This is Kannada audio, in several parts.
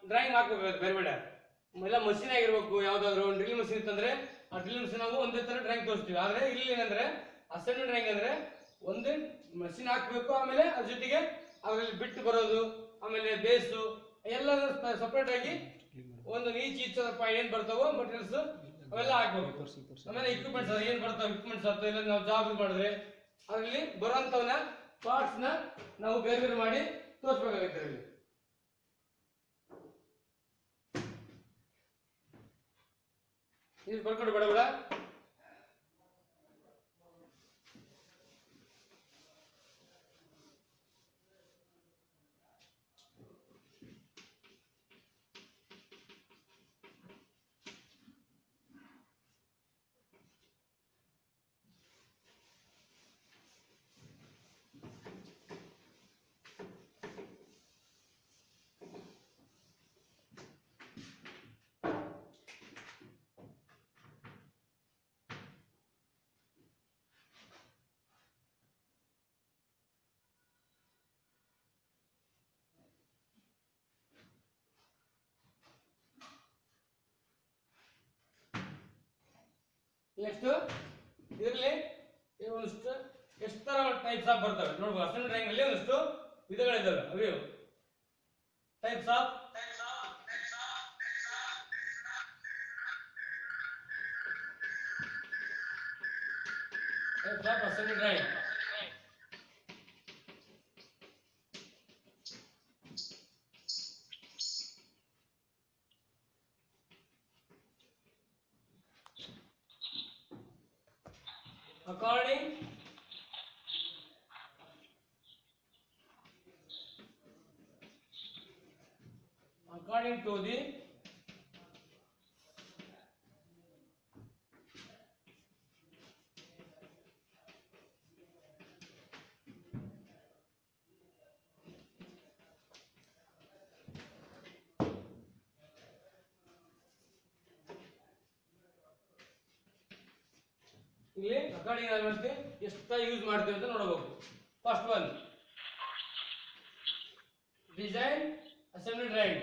ಡ್ರಾಯಿಂಗ್ ಹಾಕಬೇಕು ಬೇರೆ ಬೇರೆ ಎಲ್ಲ ಮಷೀನ್ ಆಗಿರ್ಬೇಕು. ಯಾವ್ದಾದ್ರು ಡ್ರಿಲ್ ಮಷೀನ್ ಇತ್ತಂದ್ರೆ ಆ ಡ್ರಿಲ್ ಮಷೀನ್ ನಾವು ಒಂದೇ ತರ ಡ್ರಾಯಿಂಗ್ ತೋರಿಸ್ತೀವಿ. ಆದ್ರೆ ಇಲ್ಲಿ ಏನಂದ್ರೆ ಅಸೆಂಬ್ಲಿ ಡ್ರಾಯಿಂಗ್ ಅಂದ್ರೆ ಒಂದೇ ಮಷೀನ್ ಹಾಕ್ಬೇಕು, ಆಮೇಲೆ ಅದ್ರ ಜೊತೆಗೆ ಅದ್ರಲ್ಲಿ ಬಿಟ್ಟು ಬರೋದು, ಆಮೇಲೆ ಬೇಸು ಎಲ್ಲ ಸಪರೇಟ್ ಆಗಿ ಒಂದು ಈಚದಪ್ಪ ಏನ್ ಬರ್ತಾವೋ ಮಟೀರಿಯಲ್ಸ್ ಅವೆಲ್ಲ ಹಾಕ್ಬೇಕು. ಆಮೇಲೆ ಇಕ್ವಿಪ್ಮೆಂಟ್ಸ್ ಏನ್ ಬರ್ತಾವ ಇಕ್ವಿಪ್ಮೆಂಟ್ಸ್ ಆಗ್ತವೆ ಇಲ್ಲ ನಾವು ಜಾಬ್ ಮಾಡಿದ್ರೆ ಅದರಲ್ಲಿ ಬರುವಂತವನ್ನ ಪಾರ್ಟ್ಸ್ ನ ನಾವು ಬೇರೆ ಬೇರೆ ಮಾಡಿ ತೋರಿಸ್ಬೇಕಾಗುತ್ತೆ. ಇಲ್ಲಿ ಇದು ಬರ್ಕೊಂಡು ಬೇಡ ಬೇಡ ನೆಕ್ಸ್ಟ್ ಇದರಲ್ಲಿ ಒಂದಿಷ್ಟು ಎಷ್ಟು ತರ ಟೈಪ್ಸ್ ಆಫ್ ಬರ್ತವೆ ನೋಡ್ಬೋದು. ಅಸೆಂಬ್ಲಿ ಡ್ರಾಯಿಂಗ್ ಅಲ್ಲಿ ಒಂದಿಷ್ಟು ವಿಧಗಳಿದ್ದಾವೆ. ಅವು types of assembly drawing. according to the ಇಲ್ಲಿ ಅಕಾರ್ಡಿಂಗ್ ಆಗಿ ಎಷ್ಟು ಯೂಸ್ ಮಾಡ್ತೀವಿ ಅಂತ ನೋಡಬೇಕು. First one design assembly drawing.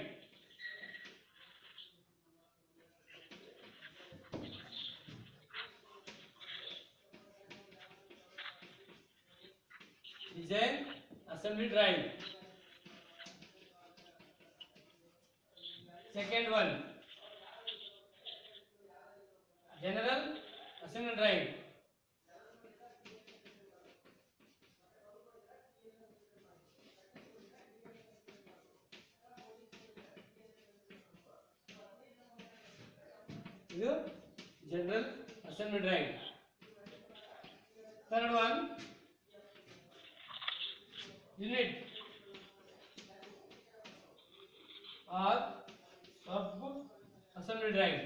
Design assembly drawing. Second one general assembly drawing. This general assembly drawing. Third one unit or sub assembly drawing.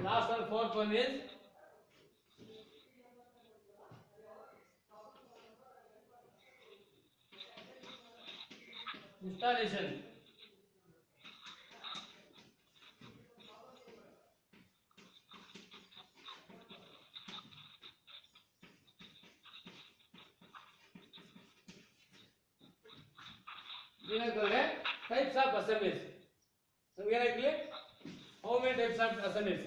Last one, fourth one is installation. Types of assemblies. How many types of assemblies?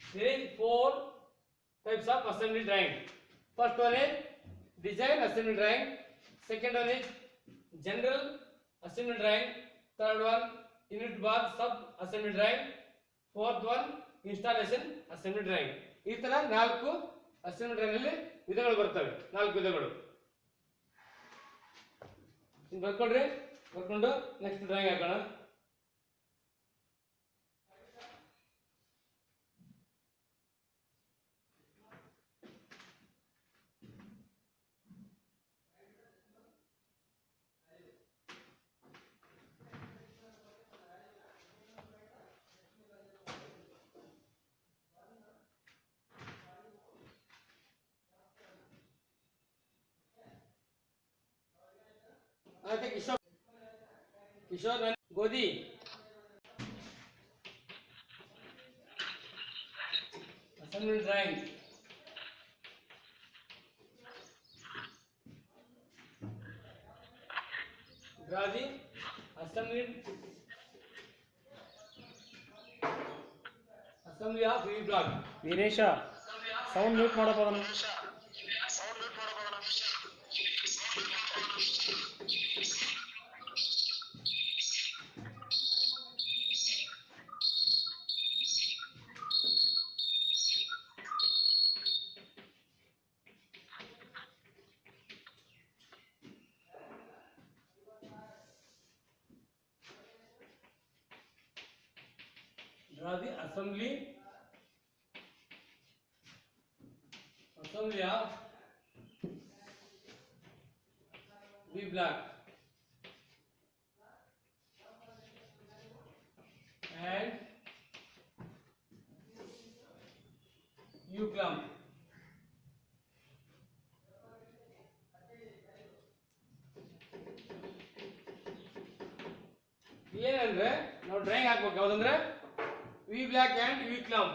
There is 4 types of assembly drawing. First one is design assembly drawing. Second one is general assembly drawing. Third one unit bar sub assembly drawing. Fourth one installation assembly drawing. ಈ ತರ 4 ಅಸೆಂಬ್ಲಿ ಡ್ರಾಯಿಂಗ್ ಅಲ್ಲಿ ವಿಧಗಳು ಬರ್ತವೆ. 4 ವಿಧಗಳು ಬರ್ಕೊಳ್ರಿ. ಬರ್ಕೊಂಡು ನೆಕ್ಸ್ಟ್ ಡ್ರಾಯಿಂಗ್ ಹಾಕೋಣ. ಕಿಶೋರ್ ಗೋಧಿ assembly drawing. Draw the assembly of V block. Veeresha sound mute ಮಾಡಪ್ಪ ಅದನ್ನು. Draw the assembly of V block and U clump. ಏನಂದ್ರೆ ನಾವು ಡ್ರಾಯಿಂಗ್ ಹಾಕ್ಬೇಕು ಯಾವ್ದಂದ್ರೆ V block and V clamp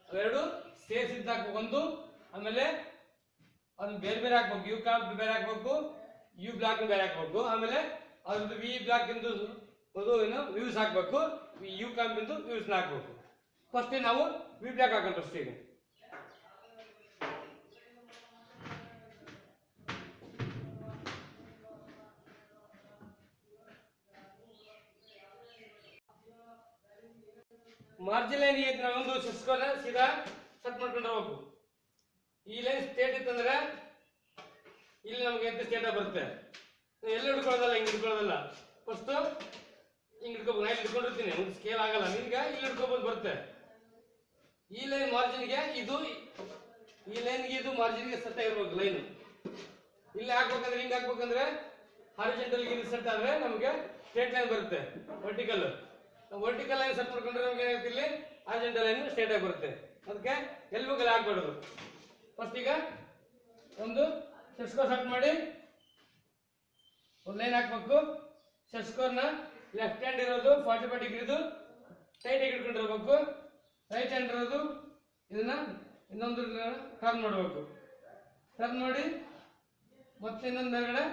ಅವೆರಡು ಸೇರಿಸಿದ್ದು ಹಾಕ್ಬೇಕು ಒಂದು, ಆಮೇಲೆ ಅದನ್ನ ಬೇರೆ ಬೇರೆ ಹಾಕ್ಬೇಕು, ಯು ಕ್ಲಂಪ್ ಬೇರೆ ಹಾಕ್ಬೇಕು, ಯು ಬ್ಲಾಕ್ ಬೇರೆ ಹಾಕ್ಬೇಕು, ಆಮೇಲೆ ಅದ್ರದ್ದು ವಿ ಬ್ಲಾಕ್ ಇಂದು ಏನು ವ್ಯೂಸ್ ಹಾಕ್ಬೇಕು, ಯು ಕ್ಲಂಪ್ ಇಂದು ವ್ಯೂಸ್ ಹಾಕ್ಬೇಕು. ಫಸ್ಟ್ ನಾವು ವಿ ಬ್ಲಾಕ್ ಹಾಕೋಣ ಫಸ್ಟ್. ಈಗ ಮಾರ್ಜಿನ್ ಲೈನ್ ಐತಿ, ನಾವೊಂದು ಸಿಸ್ಕೋನ ಸೀದಾ ಸೆಟ್ ಮಾಡ್ಕೊಂಡು ಹೋಗ್ಬೇಕು. ಈ ಲೈನ್ ಸ್ಟೇಟ್ ಇತ್ತಂದ್ರೆ ಇಲ್ಲಿ ನಮಗೆ ಎಂತ ಸ್ಟೇಟ್ ಬರುತ್ತೆ. ಎಲ್ಲ ಹಿಡ್ಕೊಳ್ಳೋದಲ್ಲ, ಹಿಂಗೆ ಹಿಡ್ಕೊಳ್ಳೋದಲ್ಲ. ಫಸ್ಟ್ ಹಿಂಗೆ ಹಿಡ್ಕೋಬೇಕು. ನಾನು ಹಿಡ್ಕೊಂಡಿರ್ತೀನಿ, ಒಂದು ಸ್ಕೇಲ್ ಆಗಲ್ಲ, ನಿನ್ಗೆ ಇಲ್ಲಿ ಹಿಡ್ಕೋಬೋದು ಬರುತ್ತೆ. ಈ ಲೈನ್ ಮಾರ್ಜಿನ್ಗೆ ಇದು, ಈ ಲೈನ್ಗೆ ಇದು ಮಾರ್ಜಿನ್ಗೆ ಸೆಟ್ ಆಗಿರ್ಬೇಕು ಲೈನ್. ಇಲ್ಲಿ ಹಾಕ್ಬೇಕಂದ್ರೆ ಹಿಂಗೆ ಹಾಕ್ಬೇಕಂದ್ರೆ ಹಾರಿಜೆಂಟಲ್ ಇಲ್ಲಿ ಸೆಟ್ ಆದ್ರೆ ನಮಗೆ ಸ್ಟ್ರೇಟ್ ಲೈನ್ ಬರುತ್ತೆ. ವರ್ಟಿಕಲ್ ವರ್ಟಿಕಲ್ ಲೈನ್ ಸೆಟ್ ಮಾಡ್ಕೊಂಡ್ರೆ ನಮ್ಗೆ ಏನಾಗುತ್ತೆ, ಇಲ್ಲಿ ಹಾರಿಜೆಂಟಲ್ ಲೈನ್ ಸ್ಟ್ರೇಟ್ ಆಗಿ ಬರುತ್ತೆ. ಅದಕ್ಕೆ ಎಲ್ಬೋಗಲ್ಲಿ ಹಾಕ್ಬಾರ್ದು. ಫಸ್ಟ್ ಈಗ ಒಂದು ಸೆಟ್ ಸ್ಕೋರ್ ಸೆಟ್ ಮಾಡಿ ಒಂದು ಲೈನ್ ಹಾಕ್ಬೇಕು. ಸೆಟ್ ಸ್ಕೋರ್ನ ಲೆಫ್ಟ್ ಹ್ಯಾಂಡ್ ಇರೋದು 45 ಡಿಗ್ರಿದು ಟೈಟ್ ಆಗಿ ಇಟ್ಕೊಂಡಿರ್ಬೇಕು. ರೈಟ್ ಹ್ಯಾಂಡ್ ಇರೋದು ಇದನ್ನ ಇನ್ನೊಂದು ಟರ್ನ್ ಮಾಡಬೇಕು. ಟರ್ನ್ ಮಾಡಿ ಮತ್ತೆ ಇನ್ನೊಂದು ಮೇಲ್ಗಡೆ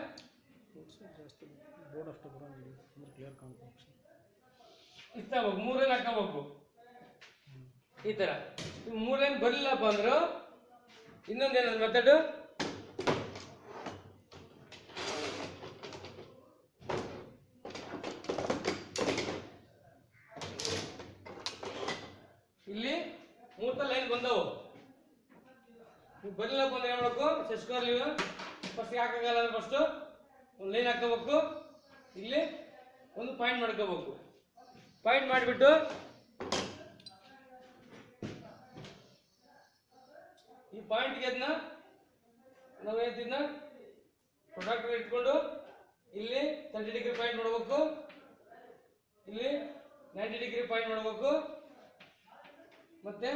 ಬೋರ್ಡ್ ಅಷ್ಟು ಬರೋಂಗಿಲ್ಲ, ಕ್ಲಿಯರ್ ಕಾಣ್ಬೇಕು. ಇಷ್ಟ ಆಗ್ಬೇಕು, 3 ಲೈನ್ ಹಾಕೋಬೇಕು. ಈ ತರ 3 ಲೈನ್ ಬರಲಿಲ್ಲಪ್ಪ ಅಂದ್ರೆ ಇನ್ನೊಂದೇನ ಮೆಥಡ್, ಇಲ್ಲಿ 3 ಲೈನ್ ಬಂದವು. ಬರಲಿಲ್ಲಪ್ಪ ಅಂದ್ರೆ ಏನ್ ಮಾಡಬೇಕು, ಸೆಸ್ಕೋರ್ ಫಸ್ಟ್ ಹಾಕಂಗಲ್ಲ ಅಂದ್ರೆ ಫಸ್ಟ್ ಒಂದು ಲೈನ್ ಹಾಕೋಬೇಕು. ಇಲ್ಲಿ ಒಂದು ಪಾಯಿಂಟ್ ಮಾಡ್ಕೋಬೇಕು. ಪಾಯಿಂಟ್ ಮಾಡಿಬಿಟ್ಟು ಈ ಪಾಯಿಂಟ್ಗೆ ಅದನ್ನ ನಾವೇನ ಪ್ರೊಡಕ್ಟ್ ಇಟ್ಕೊಂಡು ಇಲ್ಲಿ 30 ಡಿಗ್ರಿ ಪಾಯಿಂಟ್ ಮಾಡಬೇಕು, ಇಲ್ಲಿ 90 ಡಿಗ್ರಿ ಪಾಯಿಂಟ್ ಮಾಡಬೇಕು, ಮತ್ತೆ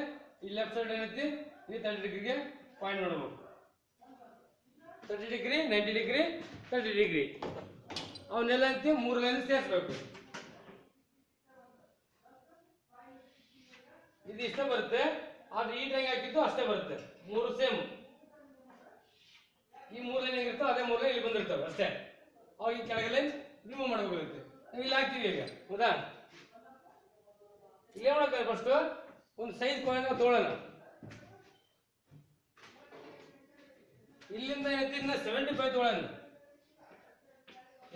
ಈ ಲೆಫ್ಟ್ ಸೈಡ್ ಏನೈತಿ ಇಲ್ಲಿ 30 ಡಿಗ್ರಿಗೆ ಪಾಯಿಂಟ್ ಮಾಡಬೇಕು. 30 ಡಿಗ್ರಿ 90 ಡಿಗ್ರಿ 30 ಡಿಗ್ರಿ ಅವನ್ನೆಲ್ಲ ಅಂತಿ 3 ಲೈನ್ ಸೇರಿಸಬೇಕು. ಇದು ಇಷ್ಟ ಬರುತ್ತೆ, ಆದ್ರೆ ಈ ಡ್ರಾಯಿಂಗ್ ಹಾಕಿದ್ದು ಅಷ್ಟೇ ಬರುತ್ತೆ. 3 ಸೇಮ್. ಈ 3 ಲೈನ್ ಹೆಂಗಿರ್ತೋ ಅದೇ 3 ಲೈನ್ ಇಲ್ಲಿ ಬಂದಿರ್ತವೆ ಅಷ್ಟೇ. ಅವಾಗ ಈ ಕೆಳಗೆ ಲೈನ್ ರಿಮೂವ್ ಮಾಡಬೇಕಾಗುತ್ತೆ. ನಾವು ಇಲ್ಲಿ ಹಾಕ್ತೀವಿ ಈಗ, ಹೌದಾ? ಇಲ್ಲಿ ಏನ್ ಮಾಡ್ತಾರೆ, ಫಸ್ಟ್ ಒಂದು ಸೈಜ್ ಕಾಯಿನ್ ತಗೊಳ್ಳೋಣ. ಇಲ್ಲಿಂದ ಏನೈತಿ 75 ತಗೊಳ್ಳೋಣ.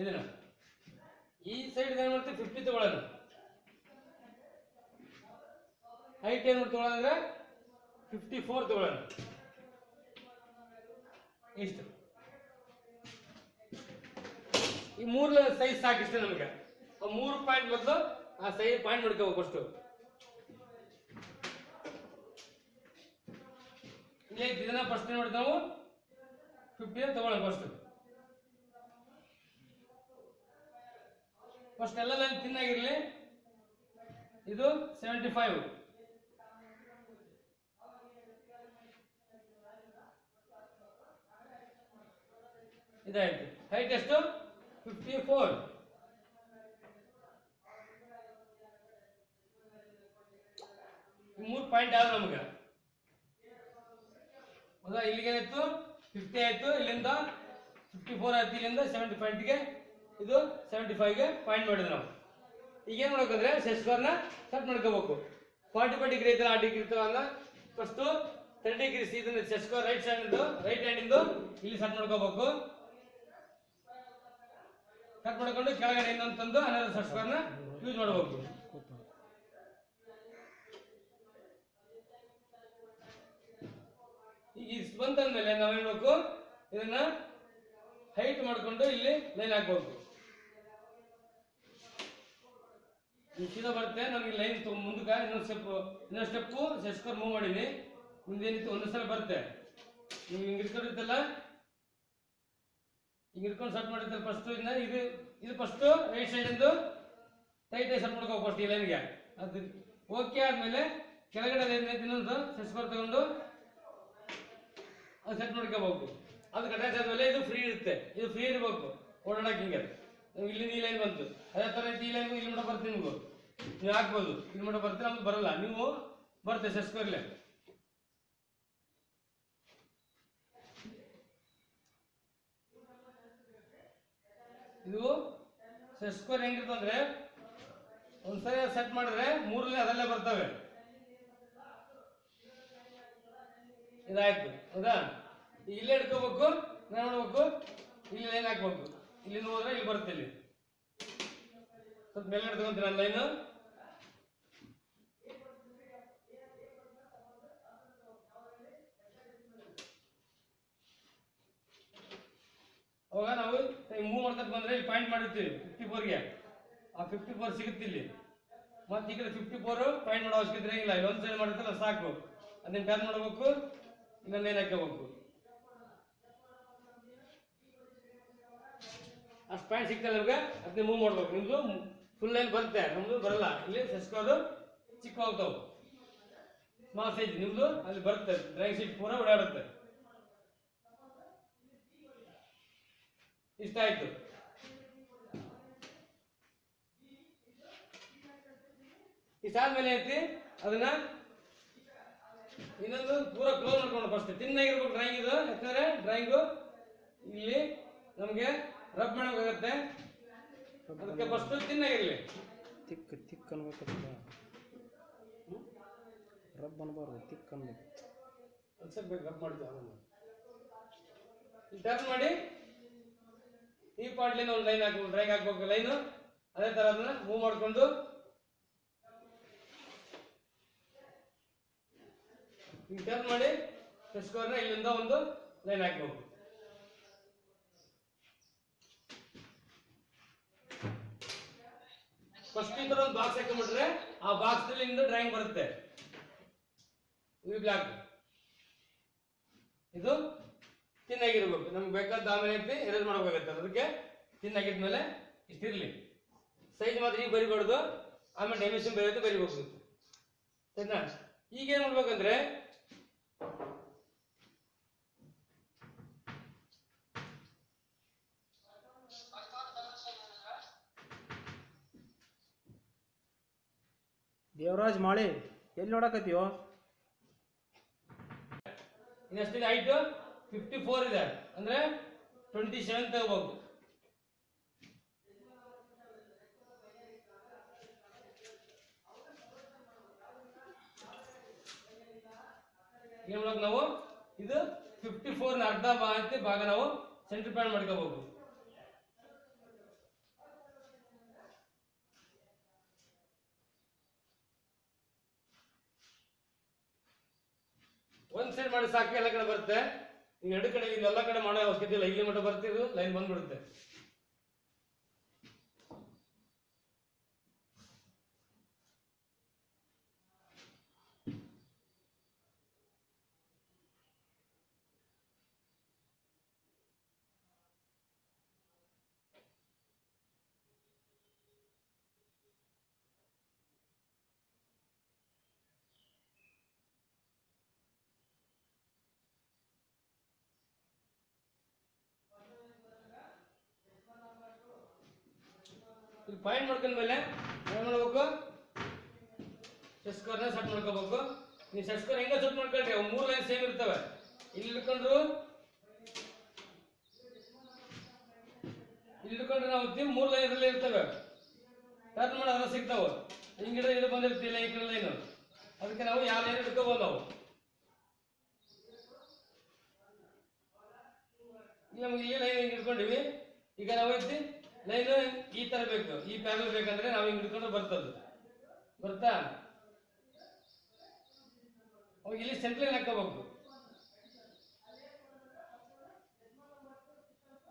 ಇದನ್ನ ಈ ಸೈಡ್ ಏನ್ ಮಾಡ್ತೀವಿ 50 ತಗೊಳ್ಳೋಣ. ಹೈಟ್ ಏನು ತಗೊಳ್ಳೋಣ ಅಂದ್ರೆ 54 ತಗೊಳ್ಳೋಣ. ಇಷ್ಟು ಈ 3 ಸೈಜ್ ಸಾಕಿಷ್ಟೇ ನಮಗೆ. 3 ಪಾಯಿಂಟ್ ಬದಲು ಆ ಸೈಜ್ ಪಾಯಿಂಟ್ ಮಾಡ್ಕೋಬೇಕು. ಫಸ್ಟ್ ಇಲ್ಲಿ ಇದನ್ನ ಫಸ್ಟ್ ಏನ್ ಮಾಡ್ತೀವಿ ನಾವು 50 ತಗೊಳ್ಳೋಣ. ಫಸ್ಟ್ ಎಲ್ಲ ಲೈನ್ ತಿನ್ನಾಗಿರ್ಲಿ. ಇದು 75. ಇದಾಯ್ತು. ಹೈಟ್ ಎಷ್ಟು 54. ಈ 3 ಪಾಯಿಂಟ್ ಯಾವ್ದು ನಮ್ಗೆ ಹೌದಾ? ಇಲ್ಲಿಗೆ ಏನಾಯ್ತು 50 ಆಯ್ತು, ಇಲ್ಲಿಂದ 54 ಆಯ್ತು, ಇಲ್ಲಿಂದ 70 ಪಾಯಿಂಟ್ಗೆ ಇದು 75ಗೆ ಪಾಯಿಂಟ್ ಮಾಡಿದ್ವಿ ನಾವು. ಈಗ ಏನು ಮಾಡ್ಬೇಕಂದ್ರೆ ಸೆಟ್ ಸ್ಕ್ವೇರ್ನ ಸೆಟ್ ಮಾಡ್ಕೋಬೇಕು. 45 ಡಿಗ್ರಿ ಐತಲ್ಲ, ಆ ಡಿಗ್ರಿ ಇರ್ತವಲ್ಲ, ಫಸ್ಟು 30 ಡಿಗ್ರಿ ಇದನ್ನ ಸೆಟ್ ಸ್ಕ್ವೇರ್ ರೈಟ್ ಹ್ಯಾಂಡ್ ಇಂದು ಇಲ್ಲಿ ಸೆಟ್ ಮಾಡ್ಕೋಬೇಕು. ಕಟ್ ಮಾಡ್ಕೊಂಡು ಕೆಳಗಡೆ ಇನ್ನೊಂದು ತಂದು ಅನದರ್ ಸೆಟ್ ಸ್ಕ್ವೇರ್ನ ಯೂಸ್ ಮಾಡಬೇಕು. ಈಗ ಇಷ್ಟು ಬಂತಂದ್ಮೇಲೆ ನಾವೇನ್ ಮಾಡಬೇಕು, ಇದನ್ನ ಹೈಟ್ ಮಾಡ್ಕೊಂಡು ಇಲ್ಲಿ ಲೈನ್ ಹಾಕ್ಬೇಕು. ಸೀದಾ ಬರುತ್ತೆ ನನಗೆ ಲೈನ್ ಮುಂದಕ್ಕೆ ಇನ್ನೊಂದು ಸ್ಟೆಪ್ಪು ಸೆಟ್ ಸ್ಕ್ವೇರ್ ಮೂವ್ ಮಾಡೀನಿ. ಮುಂದೇನಿತ್ತು ಒಂದು ಸಲ ಬರುತ್ತೆ. ನೀವು ಹಿಂಗೆ ಇಟ್ಕೊಂಡಿರ್ತಲ್ಲ, ಹಿಂಗೆ ಇಟ್ಕೊಂಡು ಸೆಟ್ ಮಾಡಿರ್ತಾರೆ ಫಸ್ಟ್. ಇನ್ನ ಇದು ಫಸ್ಟ್ ರೈಟ್ ಸೈಡ್ ಇಂದು ಟೈಟ್ ಸೆಟ್ ಮಾಡ್ಕೋಬೇಕು ಫಸ್ಟ್ ಈ ಲೈನ್ಗೆ. ಅದು ಓಕೆ ಆದ್ಮೇಲೆ ಕೆಳಗಡೆ ಇನ್ನೊಂದು ಸೆಟ್ ಸ್ಕ್ವೇರ್ ತಗೊಂಡು ಅದು ಸೆಟ್ ಮಾಡ್ಕೋಬೇಕು. ಅದು ಅಟ್ಯಾಚ್ ಆದ್ಮೇಲೆ ಇದು ಫ್ರೀ ಇರುತ್ತೆ, ಇದು ಫ್ರೀ ಇರಬೇಕು ಓಡಾಡಕ್ಕೆ. ಹಿಂಗೆ ಇಲ್ಲಿಂದ ಈ ಲೈನ್ ಬಂತು, ಅದೇ ತರ ಈ ಲೈನ್ ಇಲ್ಲಿ ಮಟ್ಟ ಬರ್ತೀನಿ, ನಿಮಗೂ ನೀವು ಹಾಕ್ಬೋದು. ಇಲ್ಲಿ ಮಟ್ಟ ಬರ್ತೀರ, ನಮ್ದು ಬರಲ್ಲ, ನೀವು ಬರುತ್ತೆ ಸೆಟ್ ಸ್ಕ್ವೇರ್ಲೆ. ಇದು ಸೆಟ್ ಸ್ಕ್ವೇರ್ ಹೆಂಗಿರ್ತಂದ್ರೆ ಒಂದ್ಸರಿ ಸೆಟ್ ಮಾಡಿದ್ರೆ ಮೂರನೇ ಅದರಲ್ಲೇ ಬರ್ತವೆ. ಇದಾಯ್ತು, ಹೌದಾ? ಇಲ್ಲೇ ಇಟ್ಕೋಬೇಕು, ನಾವು ಮಾಡ್ಬೇಕು, ಇಲ್ಲಿ ಲೈನ್ ಹಾಕ್ಬೇಕು. ಇಲ್ಲಿ ಹೋದ್ರೆ ಇಲ್ಲಿ ಬರುತ್ತೆ, ಇಲ್ಲಿ ಸ್ವಲ್ಪ ಮೇಲೆ ಇಟ್ಕೊಂತೀನಿ ನಾನು ಲೈನು. ಅವಾಗ ನಾವು ಮೂವ್ ಮಾಡ್ತಾ ಬಂದ್ರೆ ಇಲ್ಲಿ ಪಾಯಿಂಟ್ ಮಾಡಿರ್ತೀವಿ 54ಗೆ. ಆ 54 ಸಿಗುತ್ತೆ ಇಲ್ಲಿ. ಮತ್ತೆ ಈ ಕಡೆ 54 ಪಾಯಿಂಟ್ ಮಾಡೋ ಅವಶ್ಯಕತೆ ಇಲ್ಲ, ಇಲ್ಲಿ ಒಂದು ಸೈಡ್ ಮಾಡಿರ್ತಾರಲ್ಲ ಸಾಕು. ಅದನ್ನ ಟರ್ನ್ ಮಾಡಬೇಕು, ಇನ್ನೊಂದು ಲೈನ್ ಹಾಕಬೇಕು. ಅಷ್ಟು ಪಾಯಿಂಟ್ ಸಿಗ್ತಲ್ಲ ನಿಮ್ಗೆ, ಅದನ್ನ ಮೂವ್ ಮಾಡ್ಬೇಕು. ನಿಮ್ದು ಫುಲ್ ಲೈನ್ ಬರುತ್ತೆ, ನಮ್ದು ಬರಲ್ಲ. ಇಲ್ಲಿ ಸೆಸ್ಕೋದು ಚಿಕ್ಕ ಹೋಗ್ತಾವೆ, ಸ್ಮಾಲ್ ಸೈಜ್. ನಿಮ್ದು ಅಲ್ಲಿ ಬರುತ್ತೆ, ಡ್ರಾಯಿಂಗ್ ಶೀಟ್ ಪೂರ ಓಡಾಡುತ್ತೆ. ಇಷ್ಟ ಆಯ್ತು. ಇಷ್ಟಾದ್ಮೇಲೆ ಐತಿ ಅದನ್ನ ಇನ್ನೊಂದು ಪೂರ ಕ್ಲೋಸ್ ಮಾಡ್ಕೊಂಡು ಫಸ್ಟ್ ತಿನ್ನಾಗಿರ್ಬೇಕು ಡ್ರಾಯಿಂಗ್. ಇದು ಯಾಕಂದ್ರೆ ಡ್ರಾಯಿಂಗು ಇಲ್ಲಿ ನಮಗೆ ರಬ್ ಮಾಡೋಕ್ಕಾಗತ್ತೆ, ಅದಕ್ಕೆ ಫಸ್ಟ್ ತಿನ್ನಾಗಿರ್ಲಿ. ತಿಕ್ ಅನ್ಬೇಕಲ್ಲ, ರಬ್ ಅನ್ಬಾರ್ದು, ತಿಕ್ ಅನ್ಬೇಕು. ಅನ್ಸಬೇಕು ರಬ್ ಮಾಡ್ತೀವಿ. ಇಲ್ಲಿ ಟರ್ನ್ ಮಾಡಿ ಈ ಪಾಯಿಂಟ್ಲಿಂದ ಒಂದು ಲೈನ್ ಹಾಕ್ಬೇಕು, ಡ್ರಾಯಿಂಗ್ ಹಾಕ್ಬೇಕು ಲೈನು. ಅದೇ ತರ ಅದನ್ನ ಮೂವ್ ಮಾಡ್ಕೊಂಡು ಈಗ ಟರ್ನ್ ಮಾಡಿ ಸ್ಕ್ವೇರ್ನ ಇಲ್ಲಿಂದ ಒಂದು ಲೈನ್ ಹಾಕ್ಬೇಕು. ಫಸ್ಟ್ ಈ ತರ ಒಂದು ಬಾಕ್ಸ್ ಹಾಕೊಂಡ್ಬಿಟ್ರೆ ಆ ಬಾಕ್ಸ್ ನಲ್ಲಿ ಡ್ರಾಯಿಂಗ್ ಬರುತ್ತೆ. ಈ ಬ್ಲಾಕ್ ಇದು ತಿನ್ನಾಗಿರ್ಬೇಕು, ನಮ್ಗೆ ಬೇಕಾದ ಆಮೇಲೆ ಐತಿ ಎರೇಸ್ ಮಾಡ್ಬೇಕಾಗತ್ತೆ. ಅದಕ್ಕೆ ತಿನ್ನಾಗಿದ್ಮೇಲೆ ಇಷ್ಟಿರ್ಲಿ. ಸೈಜ್ ಮಾತ್ರ ಈಗ ಬರಿಬಾರ್ದು, ಆಮೇಲೆ ಡೈಮೆನ್ಷನ್ ಬರೆಯೋದು ಬರಿಬೇಕು. ಸರಿನಾ? ಈಗ ಏನ್ ಮಾಡ್ಬೇಕಂದ್ರೆ ದೇವರಾಜ್ ಮಾಳಿ ಎಲ್ಲಿ ನೋಡಕತ್ತೀವೋ? ಇನ್ನೆಷ್ಟಿದೆ ಹೈಟ್? 54 ಇದೆ, ಅಂದ್ರೆ 27 ತಗೋಬೇಕು. ಏನ್ ಮಾಡೋದು ನಾವು? ಇದು 54 ನ ಅರ್ಧ ಭಾಗ ನಾವು ಸೆಂಟರ್ ಪಾಯಿಂಟ್ ಮಾಡ್ಕೋಬೇಕು. ಒಂದ್ ಸೈಡ್ ಮಾಡಿ ಸಾಕು, ಎಲ್ಲ ಕಡೆ ಬರುತ್ತೆ. ಈಗ ಎರಡು ಕಡೆ ಇಲ್ಲೆಲ್ಲ ಕಡೆ ಮಾಡೋ ಅವಶ್ಯಕತೆ ಇಲ್ಲ, ಇಲ್ಲಿ ಮಟ್ಟ ಬರ್ತಿದ್ದು ಲೈನ್ ಬಂದ್ಬಿಡುತ್ತೆ. ಪಾಯಿಂಟ್ ಮಾಡ್ಕೊಂಡ್ಮೇಲೆ ಏನ್ ಮಾಡ್ಬೇಕು? ಸೆಟ್ ಸ್ಕ್ವೇರ್ನ ಸೆಟ್ ಮಾಡ್ಕೋಬೇಕು. ನೀವು ಸೆಟ್ ಸ್ಕ್ವೇರ್ ಹೆಂಗ ಸೆಟ್ ಮಾಡ್ಕೊಳ್ರಿ, 3 ಲೈನ್ ಸೇಮ್ ಇರ್ತವೆ. ಇಲ್ಲಿ ಹಿಡ್ಕೊಂಡ್ರು ನಾವು ಮೂರು ಲೈನ್ ಇದರಲ್ಲಿ ಇರ್ತವೆ. ಟರ್ನ್ ಮಾಡೋದ್ರ ಸಿಗ್ತಾವ. ಹಿಂಗಿದ್ರೆ ಇದು ಬಂದಿರ್ತಿಲ್ಲ ಈ ಕಡೆ ಲೈನು, ಅದಕ್ಕೆ ನಾವು ಯಾವ ಲೈನ್ ಹಿಡ್ಕೋಬಹುದು ನಾವು. ನಮ್ಗೆ ಇಲ್ಲಿ ಲೈನ್ ಹಿಂಗೆ ಹಿಡ್ಕೊಂಡಿವಿ. ಈಗ ನಾವು ಲೈನ್ ಈ ತರ ಬೇಕು, ಈ ಪ್ಯಾರಲ್ ಬೇಕಂದ್ರೆ ನಾವು ಹಿಂಗೆ ಹಿಡ್ಕೊಂಡ್ರೆ ಬರ್ತದೆ. ಬರ್ತಾ ಅವಾಗ ಇಲ್ಲಿ ಸೆಂಟ್ರ್ ಲೈನ್ ಹಾಕೋಬೇಕು.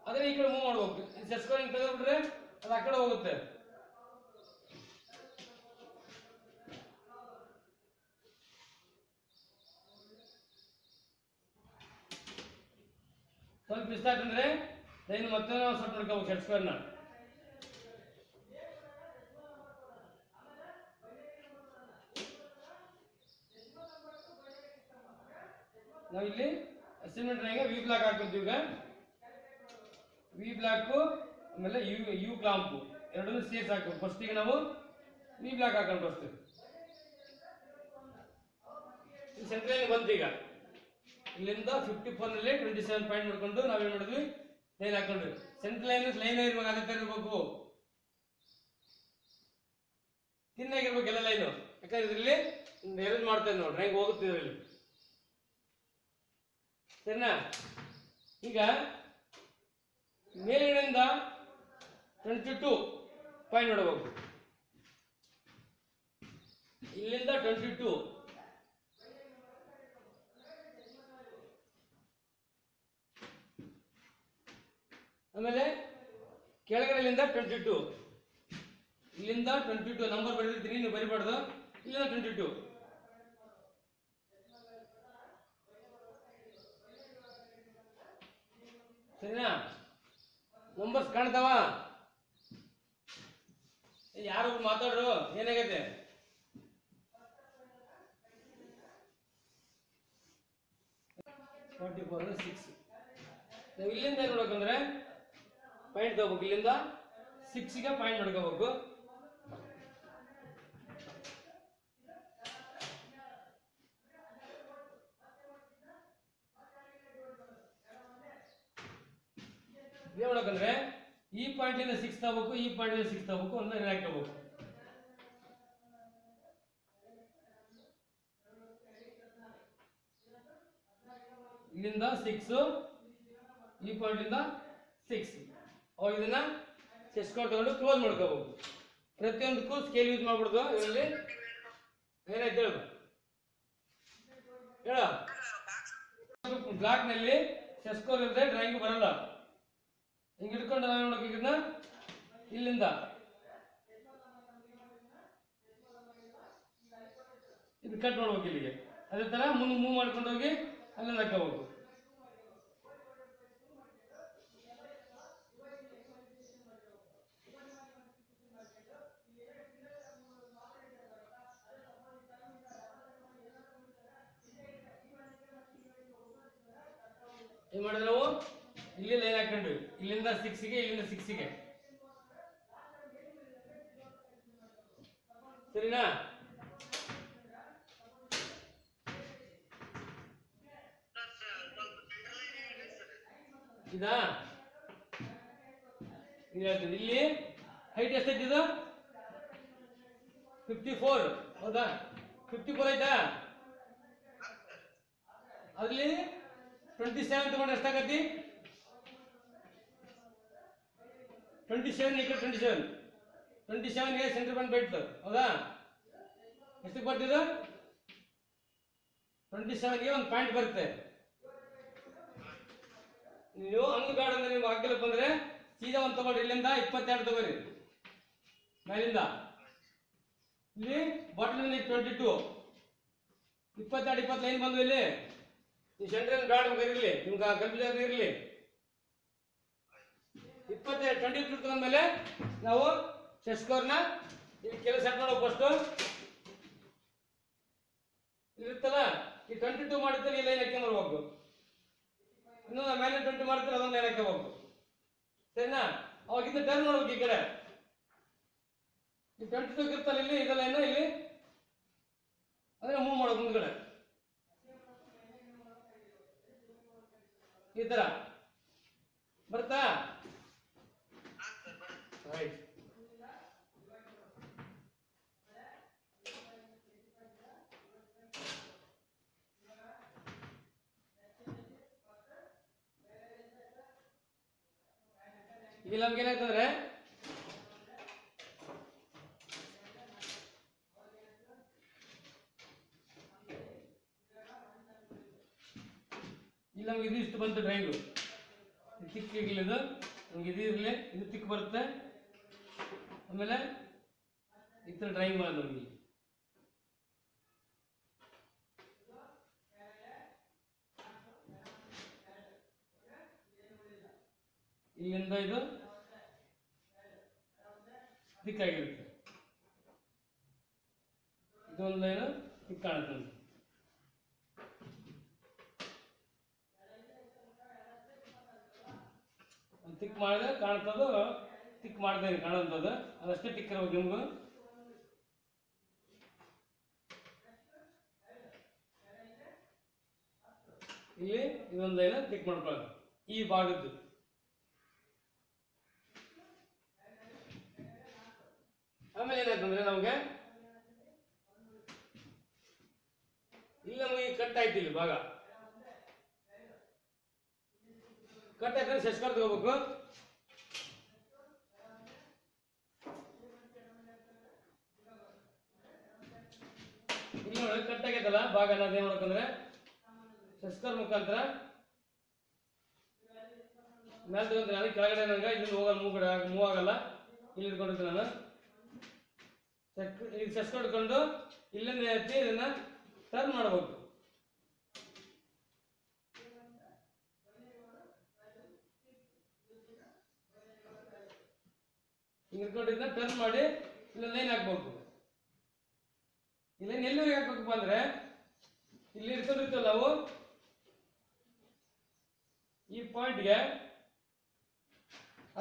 ಅದನ್ನ ಈ ಕಡೆ ಮೂವ್ ಮಾಡ್ಬೇಕು. ಸೆಸ್ಕೊಂಡು ಹಿಂಗೆ ತೆಗೆದ್ಬಿಟ್ರೆ ಅದು ಆ ಕಡೆ ಹೋಗುತ್ತೆ. ಸ್ವಲ್ಪ ಇಷ್ಟ ಆಯ್ತಂದ್ರೆ ಲೈನ್ ಮತ್ತೆ ನಾವು ಸ್ವಲ್ಪ ಮಾಡ್ಕೋಬೇಕು ಸೆಟ್ಸ್ಕೊಂಡ್ನ. ನಾವು ಇಲ್ಲಿ ಅಸೈನ್ಮೆಂಟ್ ಡ್ರಾಯಿಂಗ್ ವಿ ಬ್ಲಾಕ್ ಹಾಕೋತೀವಿ. ಈಗ ವಿ ಬ್ಲಾಕ್ ಆಮೇಲೆ ಯು ಕ್ಲಾಂಪ್ ಎರಡನ್ನೂ ಸೇರ್ಸಿ ಹಾಕಬೇಕು. ಫಸ್ಟ್ ಈಗ ನಾವು ವಿ ಬ್ಲಾಕ್ ಹಾಕೊಂಡು ಫಸ್ಟ್ ಸೆಂಟ್ರ್ ಲೈನ್ ಬಂತು. ಈಗ ಇಲ್ಲಿಂದ 54 ನಲ್ಲಿ 27 ಪಾಯಿಂಟ್ ಮಾಡ್ಕೊಂಡು ನಾವೇನ್ ಮಾಡಿದ್ವಿ, ಲೈನ್ ಹಾಕೊಂಡ್ವಿ. ಸೆಂಟ್ರ್ ಲೈನ್ ಇರ್ಬೇಕು, ಅದೇ ತರ ಇರ್ಬೇಕು, ತಿನ್ನಾಗಿರ್ಬೇಕು ಎಲ್ಲ ಲೈನು. ಯಾಕಂದ್ರೆ ಇದರಲ್ಲಿ ಎರೇಂಜ್ ಮಾಡ್ತಾ ಇದ್ದೀವಿ, ಡ್ರಾಯಿಂಗ್ ಹೋಗುತ್ತೆ ಇದರಲ್ಲಿ. ಸರಿನಾ? ಈಗ ಮೇಲಿನಿಂದ 22 ಪಾಯಿಂಟ್ ಮಾಡಬೇಕು. ಇಲ್ಲಿಂದ 22, ಆಮೇಲೆ ಕೆಳಗಡೆಯಿಂದ 22, ಇಲ್ಲಿಂದ 22 ನಂಬರ್ ಬರೆದಿರ್ತೀನಿ, ನೀವು ಬರಿಬಾರ್ದು. ಇಲ್ಲಿಂದ 22, ಸರಿನಾ? ನಂಬರ್ಸ್ ಕಾಣ್ತಾವ? ಯಾರು ಮಾತಾಡ್ರು, ಏನಾಗೈತೆ? ನಾವು ಇಲ್ಲಿಂದ ಏನ್ ನೋಡಬೇಕಂದ್ರೆ ಪಾಯಿಂಟ್ ತಗೋಬೇಕು. ಇಲ್ಲಿಂದ 6ಗೆ ಪಾಯಿಂಟ್ ಮಾಡ್ಕೋಬೇಕು. ಏನ್ ಮಾಡಬೇಕಂದ್ರೆ ಈ ಪಾಯಿಂಟ್ ಇಂದ 6 ತಗೋಬೇಕು, ಈ ಪಾಯಿಂಟ್ ಇಂದ 6 ತಗೋಬೇಕು, ಒಂದು ಲೈನ್ ಹಾಕೋಬೇಕು. ಇಲ್ಲಿಂದ 6, ಈ ಪಾಯಿಂಟ್ ಇಂದ 6. ಅವಾಗ ಇದನ್ನ ಸೆಸ್ಕೊಂಡು ತಗೊಂಡು ಕ್ಲೋಸ್ ಮಾಡ್ಕೋಬೇಕು. ಪ್ರತಿಯೊಂದಕ್ಕೂ ಸ್ಕೇಲ್ ಯೂಸ್ ಮಾಡ್ಬಿಡ್ದು. ಇದರಲ್ಲಿ ಏನಾಯ್ತು ಹೇಳ, ಬ್ಲಾಕ್ ನಲ್ಲಿ ಸೆಸ್ಕೋರ್ ಇಲ್ಲದೆ ಡ್ರಾಯಿಂಗ್ ಬರಲ್ಲ. ಹಿಂಗೆ ಹಿಡ್ಕೊಂಡು ನಾವು ನೋಡೋಕೆ ಇದನ್ನ ಇಲ್ಲಿಂದ ಇದು ಕಟ್ ಮಾಡ್ಬೇಕು ಇಲ್ಲಿಗೆ. ಅದೇ ತರ ಮುಂದೆ ಮೂವ್ ಮಾಡ್ಕೊಂಡು ಹೋಗಿ ಅಲ್ಲಿಂದ ಹಾಕೋಬೇಕು. ಏನ್ ಮಾಡಿದ್ರೆ ನಾವು ಇಲ್ಲಿ ಲೈನ್ ಹಾಕೊಂಡ್ವಿ, ಇಲ್ಲಿಂದ 6ಗೆ, ಇಲ್ಲಿಂದ 6ಗೆ. ಸರಿನಾ? ಇದಾ ಇಲ್ಲಿ ಹೈಟ್ ಎಷ್ಟೈತಿ? ಇದು 54. ಹೌದಾ? 54 ಐತಾ? ಅಲ್ಲಿ 27 ತಗೊಂಡ್ರೆ ಎಷ್ಟಾಗತ್ತಿ? 27 = 27. 27ಗೆ ಸೆಂಟರ್ ಪಾಯಿಂಟ್ ಬೈಟ್. ಹೌದಾ? ಎಷ್ಟು ಬರ್ತಿದೆ? 27ಗೆ ಒಂದು ಪಾಯಿಂಟ್ ಬರುತ್ತೆ. ನೀವು ಹಂಗ ಬೇಡ ಅಂದ್ರೆ ನೀವು ಹಾಕಲಪ್ಪ ಅಂದ್ರೆ ಸೀದಾ ಒಂದು ತಗೊಳ್ರಿ. ಇಲ್ಲಿಂದ 22 ತಗೋರಿ, ಮೇಲಿಂದ ಇಲ್ಲಿ ಬಾಟಲ್ 22, 22 20 ಲೈನ್ ಬಂದ್ವು. ಇಲ್ಲಿ ಈ ಸೆಂಟ್ರಲ್ ಬೇಡ ಇರಲಿ, ನಿಮ್ಗೆ ಕನ್ಫ್ಯೂಷನ್ ಇರಲಿ. 22 ತಗೊಂಡ್ಮೇಲೆ ನಾವು ಸೆಸ್ಕೋರ್ನ ಇಲ್ಲಿ ಕೆಲಸ ಸೆಟ್ ಮಾಡೋ ಫಸ್ಟ್ ಇರುತ್ತಲ್ಲ, ಈ 22 ಮಾಡಿದ್ರೆ ಈ ಲೈನ್ ಹಾಕಿ ಮಾಡ್ಬೇಕು. ಇನ್ನು ಮೇಲೆ 20 ಮಾಡ್ತಾರೆ, ಅದನ್ನ ಲೈನ್ ಹಾಕಬೇಕು. ಸರಿನಾ? ಅವಾಗ ಇದು ಟರ್ನ್ ಮಾಡ್ಬೇಕು. ಈ ಕಡೆ ಈ 22 ಇರ್ತಲ್ಲ, ಇಲ್ಲಿ ಇದೆಲ್ಲ ಏನೋ ಇಲ್ಲಿ ಅದನ್ನ ಮೂವ್ ಮಾಡೋದು ಮುಂದ್ಗಡೆ. ಈ ತರ ಬರ್ತಾ ರೈಟ್. ಈಗ ನಮ್ಗೆ ಏನಾಯ್ತಂದ್ರೆ ಇಲ್ಲಿ ನಮ್ಗೆ ಇದು ಇಷ್ಟು ಬಂತು ಡ್ರೈಂಗು ತಿಕ್ ಇರ್ಲಿ ಇದು ನಮ್ಗೆ ಇದು ಇರಲಿ ಇದು ತಿಕ್ ಬರುತ್ತೆ. ಆಮೇಲೆ ಈ ಥರ ಡ್ರಾಯಿಂಗ್ ಮಾಡೋದು ನಮ್ಗೆ ಇಲ್ಲಿಂದ ಇದು ದಿಕ್ಕಾಗಿರುತ್ತೆ. ಇದೊಂದು ಲೈನು ದಿಕ್ಕು ಕಾಣುತ್ತೆ ನಮ್ಗೆ. ತಿಕ್ ಮಾಡಿದ್ರೆ ಕಾಣ್ತದ, ತಿಕ್ ಮಾಡ್ದೆ ಕಾಣುವಂಥದ್ದು ಅದಷ್ಟೇ ಟಿಕ್ ಇರ್ಬೇಕು ನಿಮ್ಗೂ. ಇಲ್ಲಿ ಇದೊಂದು ಲೈನ್ ಟಿಕ್ ಮಾಡ್ಕೊಳ್ಳೋದು ಈ ಭಾಗದ್ದು. ಆಮೇಲೆ ಏನಾಯ್ತಂದ್ರೆ ನಮ್ಗೆ ಇಲ್ಲಿ ನಮಗೆ ಕಟ್ ಆಯ್ತು, ಇಲ್ಲಿ ಭಾಗ ಕಟ್ ಆಯ್ತಂದ್ರೆ ಶಸ್ಕರ್ ತಗೋಬೇಕು. ಇಲ್ಲಿ ನೋಡಿ ಕಟ್ ಆಗೈತಲ್ಲ ಭಾಗ, ನಾವು ಏನ್ ಮಾಡ್ಬೇಕಂದ್ರೆ ಶಸ್ಕರ್ ಮುಖಾಂತರ ಮೇಲೆ ತಗೊಂತೀನಿ ನಾನು. ಕೆಳಗಡೆ ನಂಗೆ ಇಲ್ಲಿ ಹೋಗಲ್ಲ, ಮೂವ್ ಆಗಲ್ಲ. ಇಲ್ಲಿ ಇಟ್ಕೊಂಡಿರ್ತೀನಿ ನಾನು. ಈಗ ಶಸ್ಕರ್ ಹಿಡ್ಕೊಂಡು ಇಲ್ಲಿಂದ ಎತ್ತಿ ಇದನ್ನ ಟರ್ನ್ ಮಾಡಬೇಕು. ಹಿಂಗೆ ಇಟ್ಕೊಂಡಿದ್ದ ಟರ್ನ್ ಮಾಡಿ ಇಲ್ಲಿ ಲೈನ್ ಹಾಕ್ಬೇಕು. ಈ ಲೈನ್ ಎಲ್ಲಿವರೆಗೆ ಹಾಕ್ಬೇಕಪ್ಪ ಅಂದ್ರೆ ಇಲ್ಲಿ ಇಟ್ಕೊಂಡಿರ್ತೀವಲ್ಲ ನಾವು ಈ ಪಾಯಿಂಟ್ಗೆ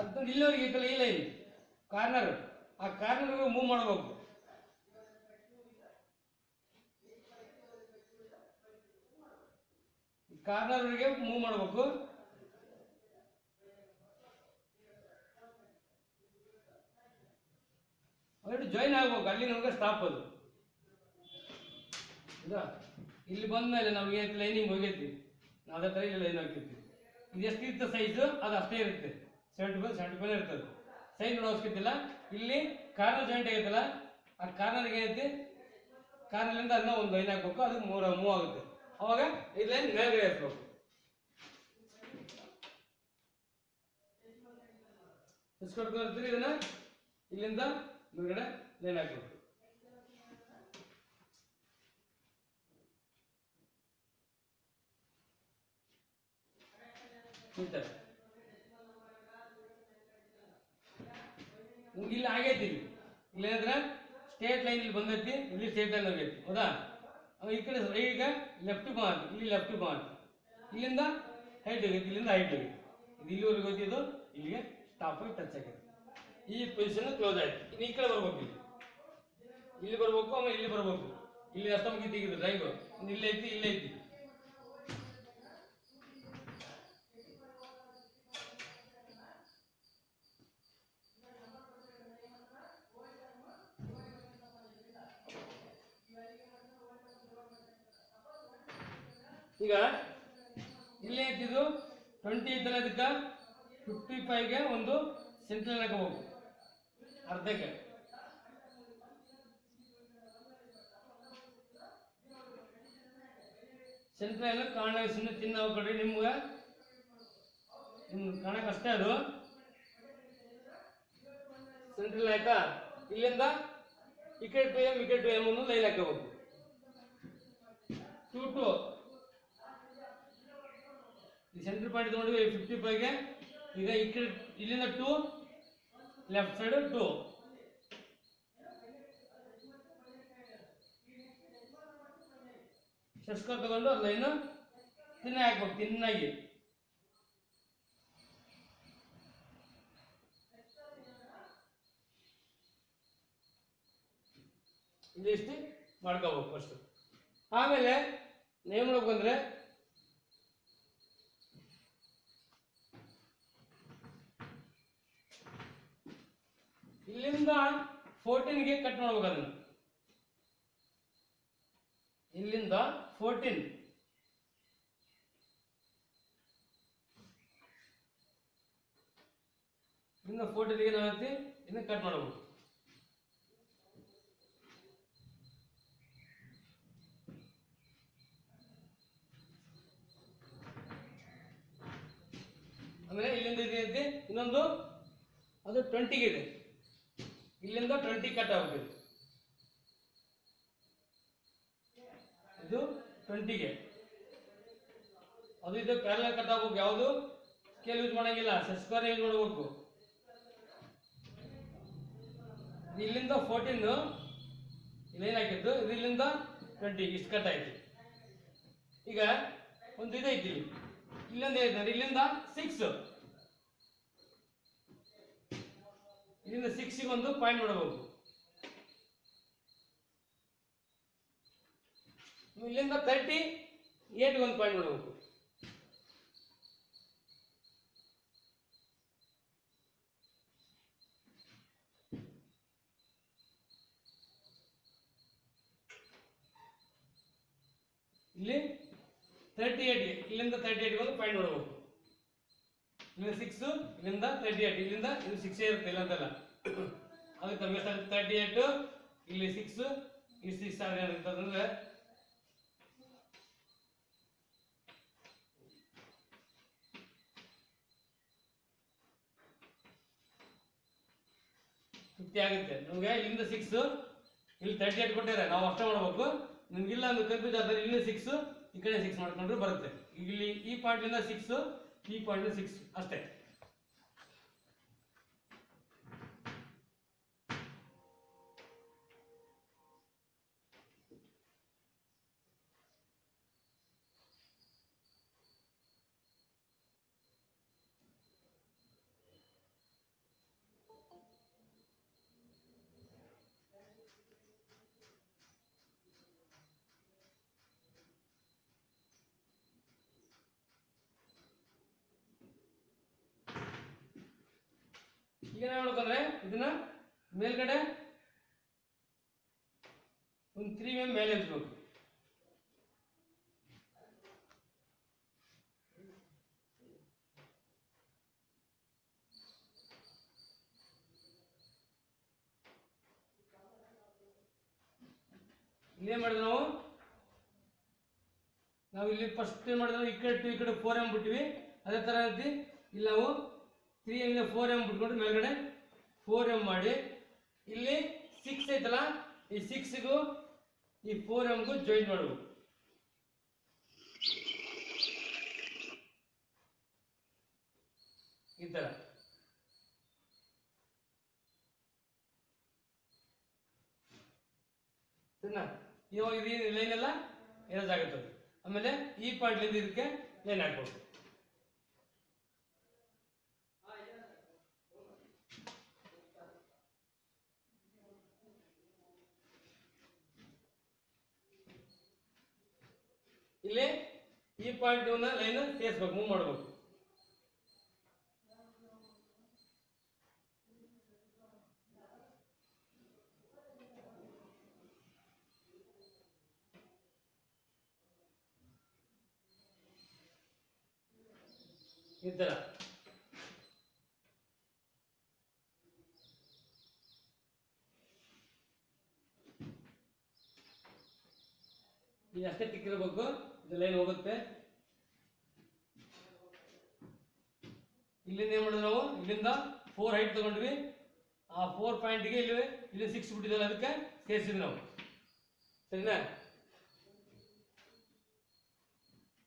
ಅದು ಇಲ್ಲಿವರೆಗೆ ಐತಲ್ಲ ಈ ಲೈನ್ ಕಾರ್ನರ್, ಆ ಕಾರ್ನರ್ಗೆ ಮೂವ್ ಮಾಡಬೇಕು. ಕಾರ್ನರ್ವರೆಗೆ ಮೂವ್ ಮಾಡಬೇಕು. ಜಾಯಿನ್ ಆಗ್ಬೇಕು, ಅಲ್ಲಿ ನಮ್ಗೆ ಸ್ಟಾಪ್ ಅದು. ಇಲ್ಲಿ ಬಂದ್ಮೇಲೆ ನಮ್ಗೆ ಲೈನಿಂಗ್ ಹೋಗೈತಿ, ಅದೇ ತರ ಇಲ್ಲಿ ಲೈನ್ ಹಾಕಿರ್ತೀವಿ. ಇದು ಎಷ್ಟು ಇರುತ್ತೆ ಸೈಜು ಅದು ಅಷ್ಟೇ ಇರುತ್ತೆ, 75 ಇರ್ತದೆ. ಸೈಜ್ ನೋಡೋ ಅವಶ್ಯಕತೆ. ಇಲ್ಲಿ ಕಾರ್ನರ್ ಜಾಯಿಂಟ್ ಆಗೈತಲ್ಲ, ಆ ಕಾರ್ನರ್ಗೆ ಏನೈತಿ, ಕಾರ್ನರ್ಲಿಂದ ಅದನ್ನ ಒಂದು ಲೈನ್ ಹಾಕ್ಬೇಕು, ಅದು ಮೂವ್ ಆಗುತ್ತೆ. ಅವಾಗ ಈ ಲೈನ್ ಮೇಲ್ಗಡೆ ಹಾಕ್ಬೇಕು. ಇಸ್ಕೊಡ್ಕೊಳ್ತೀರಿ ಇದನ್ನ ಇಲ್ಲಿಂದ ಮೇಲ್ಗಡೆ ಲೈನ್ ಹಾಕ್ಬೇಕು. ಇಲ್ಲಿ ಆಗೈತಿ, ಇಲ್ಲಿ ಏನಂದ್ರೆ ಸ್ಟೇಟ್ ಲೈನ್ ಇಲ್ಲಿ ಬಂದೈತಿ, ಇಲ್ಲಿ ಸ್ಟೇಟ್ ಲೈನ್ ಹೋಗೈತಿ, ಹೌದಾ? ಈ ಕಡೆ ಈಗ ಲೆಫ್ಟ್ ಮಾರ್ಕ್, ಇಲ್ಲಿ ಲೆಫ್ಟ್ ಮಾರ್ಕ್, ಇಲ್ಲಿಂದ ಹೈಟ್ ಹೋಗೈತಿ, ಇಲ್ಲಿಂದ ಹೈಟ್ ಹೋಗೈತಿ, ಇದು ಇಲ್ಲಿವರೆಗೆ ಹೋಗಿದ್ದು ಇಲ್ಲಿಗೆ ಸ್ಟಾಪ್ ಆಗಿ ಟಚ್ ಆಗೈತಿ. ಈ ಪೊಸಿಷನ್ ಕ್ಲೋಸ್ ಆಯ್ತು. ಇನ್ನು ಈ ಕಡೆ ಬರ್ಬೇಕು, ಇಲ್ಲಿ ಬರ್ಬೇಕು, ಆಮೇಲೆ ಇಲ್ಲಿ ಬರ್ಬೇಕು. ಇಲ್ಲಿ ಅಷ್ಟ ಮುಗಿ ತೆಗಿದ್ರು ಡ್ರೈಂಗು, ಇಲ್ಲೇ ಐತಿ, ಇಲ್ಲೇ ಐತಿ. ಈಗ ಇಲ್ಲಿ ಐತಿದು 20 ಐತಲ್ಲ, ಅದಕ್ಕೆ 55ಗೆ ಒಂದು ಸೆಂಟ್ರಲ್ ಹಾಕಬೇಕು, ಅರ್ಧಕ್ಕೆ. ಸೆಂಟ್ರಲ್ ಕಾಣ ಸುಮ್ಮನೆ ತಿನ್ನ ಹೋಗ್ಬೇಡ್ರಿ, ನಿಮ್ಗೆ ಕಾಣಕ್ಕೆ ಅಷ್ಟೇ ಅದು. ಸೆಂಟ್ರಲ್ ಆಯ್ತಾ? ಇಲ್ಲಿಂದ ಈ ಕಡೆ 2M ಈ ಕಡೆ 2M ಅನ್ನು ಲೈನ್ ಹಾಕಬೇಕು. 2 ಈ ಸೆಂಟ್ರಲ್ ಪಾಯಿಂಟ್ ತಗೊಂಡ್ವಿ 55ಗೆ. ಈಗ ಈ ಕಡೆ ಇಲ್ಲಿಂದ 2 ಲೆಫ್ಟ್ ಸೈಡ್ 2 ಶಸ್ಕರ್ ತಗೊಂಡು ಲೈನ್ ತಿನ್ನ ಹಾಕ್ಬೇಕು, ತಿನ್ನಾಗಿ. ಇದಿಷ್ಟು ಮಾಡ್ಕೋಬೇಕು ಫಸ್ಟ್. ಆಮೇಲೆ ನೇಮ್ ಮಾಡಬೇಕು ಅಂದ್ರೆ ಇಲ್ಲಿಂದ 14ಗೆ ಕಟ್ ಮಾಡ್ಬೇಕು ಅದನ್ನ. ಇಲ್ಲಿಂದ 14 ಇಲ್ಲಿಂದ 14ಗೆ ನಾವೈತಿ ಇದನ್ನ ಕಟ್ ಮಾಡಬೇಕು. ಆಮೇಲೆ ಇಲ್ಲಿಂದ ಇದೈತಿ ಇನ್ನೊಂದು ಅದು 20ಗೆ ಇದೆ. ಇಲ್ಲಿಂದ 20 ಕಟ್ ಆಗುತ್ತೆ. ಇದು 20ಗೆ ಅದು ಇದು ಪ್ಯಾರಲಲ್ ಕಟ್ ಆಗಬೇಕು. ಯಾವುದು ಸ್ಕೇಲ್ ಯೂಸ್ ಮಾಡಂಗಿಲ್ಲ, ಸೆಟ್ ಸ್ಕ್ವೇರ್ ಯೂಸ್ ಮಾಡಬೇಕು. ಇಲ್ಲಿಂದ 14 ಇಲ್ಲೇನು ಹಾಕಿತ್ತು, ಇದು ಇಲ್ಲಿಂದ 20 ಇಷ್ಟು ಕಟ್ ಆಯ್ತು. ಈಗ ಒಂದು ಇದೈತಿ ಇಲ್ಲೊಂದು ಐತೆ, ಇಲ್ಲಿಂದ 6 ಇಲ್ಲಿಂದ 6ಗೆ ಒಂದು ಪಾಯಿಂಟ್ ಮಾಡಬೇಕು. ಇಲ್ಲಿಂದ 38ಗೆ ಒಂದು ಪಾಯಿಂಟ್ ಮಾಡಬೇಕು. ಇಲ್ಲಿ 38ಗೆ ಇಲ್ಲಿಂದ 38ಗೆ ಒಂದು ಪಾಯಿಂಟ್ ಮಾಡಬೇಕು. ಇಲ್ಲಿಂದ 6 ಇಲ್ಲಿಂದ 38 ಇಲ್ಲಿಂದ ಇದು 6 ಇರುತ್ತೆ ಇಲ್ಲ ಅಂತಲ್ಲ. ಅದಕ್ಕೆ ನಮಗೆ 38 ಇಲ್ಲಿ 6 ಈ 6 ಆಗಿರ್ತದಂದ್ರೆ ಆಗುತ್ತೆ ನಮ್ಗೆ. ಇಲ್ಲಿಂದ 6 ಇಲ್ಲಿ 38 ಕೊಟ್ಟಿದ್ದಾರೆ, ನಾವು ಅಷ್ಟೇ ಮಾಡಬೇಕು. ನಿಮ್ಗಿಲ್ಲ ಅಂದ್ರೆ ಕನ್ಫ್ಯೂಸ್ ಆದರೆ ಇಲ್ಲಿ 6 ಈ ಕಡೆ 6 ಮಾಡ್ಕೊಂಡ್ರೆ ಬರುತ್ತೆ. ಇಲ್ಲಿ ಈ ಪಾಯಿಂಟ್ಲಿಂದ 6 ಈ ಪಾಯಿಂಟ್ 6 ಅಷ್ಟೇ. ಈಗ ಏನ್ ಮಾಡ್ಬೇಕಂದ್ರೆ ಇದನ್ನ ಮೇಲ್ಗಡೆ ಒಂದು 3 mm ಮೇಲೆ ಇಟ್ಬೇಕು. ಇಲ್ಲೇನ್ ಮಾಡಿದ್ವಿ ನಾವು ಇಲ್ಲಿ ಫಸ್ಟ್ ಏನ್ ಮಾಡಿದ್ವಿ, ಈ ಕಡೆ 4 mm ಬಿಟ್ಟಿವಿ. ಅದೇ ತರ ಇಲ್ಲಿ ನಾವು 3 mm 4 mm ಬಿಟ್ಕೊಂಡು ಮೇಲ್ಗಡೆ 4 mm ಮಾಡಿ ಇಲ್ಲಿ 6 ಐತಲ್ಲ, ಈ 6ಗೂ ಈ 4 mm ಗೂ ಜಾಯಿನ್ ಮಾಡಬೇಕು. ಈ ತರ ಸರಿನಾ. ಇವಾಗ ಇದು ಲೈನ್ ಎಲ್ಲ ಎರೇಸ್ ಆಗುತ್ತೆ. ಆಮೇಲೆ ಈ ಪಾಯಿಂಟ್ ಇದಕ್ಕೆ ಲೈನ್ ಹಾಕ್ಬೇಕು. ಇಲ್ಲಿ ಈ ಪಾಯಿಂಟ್ ಲೈನ್ ಸೇರಿಸ್ಬೇಕು, ಮೂವ್ ಮಾಡಬೇಕು. ಈ ತರ ಈಗ ಅಷ್ಟೇ ತಿಕ್ಕಿರಬೇಕು. ಇದು ಲೈನ್ ಹೋಗುತ್ತೆ. ಇಲ್ಲಿಂದ ಏನ್ ಮಾಡಿದ್ವಿ ನಾವು, ಇಲ್ಲಿಂದ 4 ಹೈಟ್ ತಗೊಂಡ್ವಿ. ಆ 4 ಪಾಯಿಂಟ್ಗೆ ಇಲ್ಲಿ 6 ಬಿಟ್ಟಿದ್ವಲ್ಲ, ಅದಕ್ಕೆ ಸೇರಿಸಿದ್ವಿ ನಾವು. ಸರಿನಾ.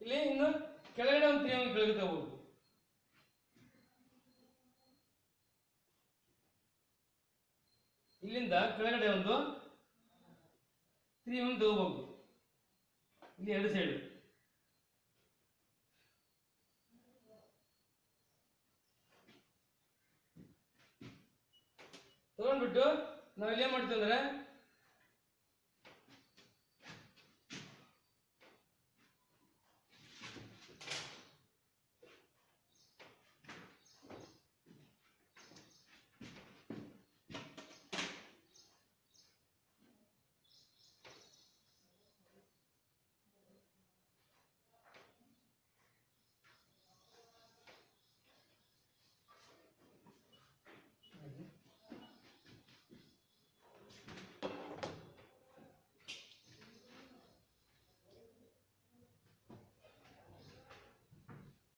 ಇಲ್ಲಿ ಇನ್ನು ಕೆಳಗಡೆ ಒಂದು 3 mm ಕೆಳಗೆ ತಗೋಬೇಕು. ಇಲ್ಲಿಂದ ಕೆಳಗಡೆ ಒಂದು 3 mm ತಗೋಬೇಕು. ಇಲ್ಲಿ ಎರಡು ಸೈಡ್ ತಗೊಂಡ್ಬಿಟ್ಟು ನಾವು ಇಲ್ಲೇ ಮಾಡ್ತೀವಿ ಅಂದ್ರೆ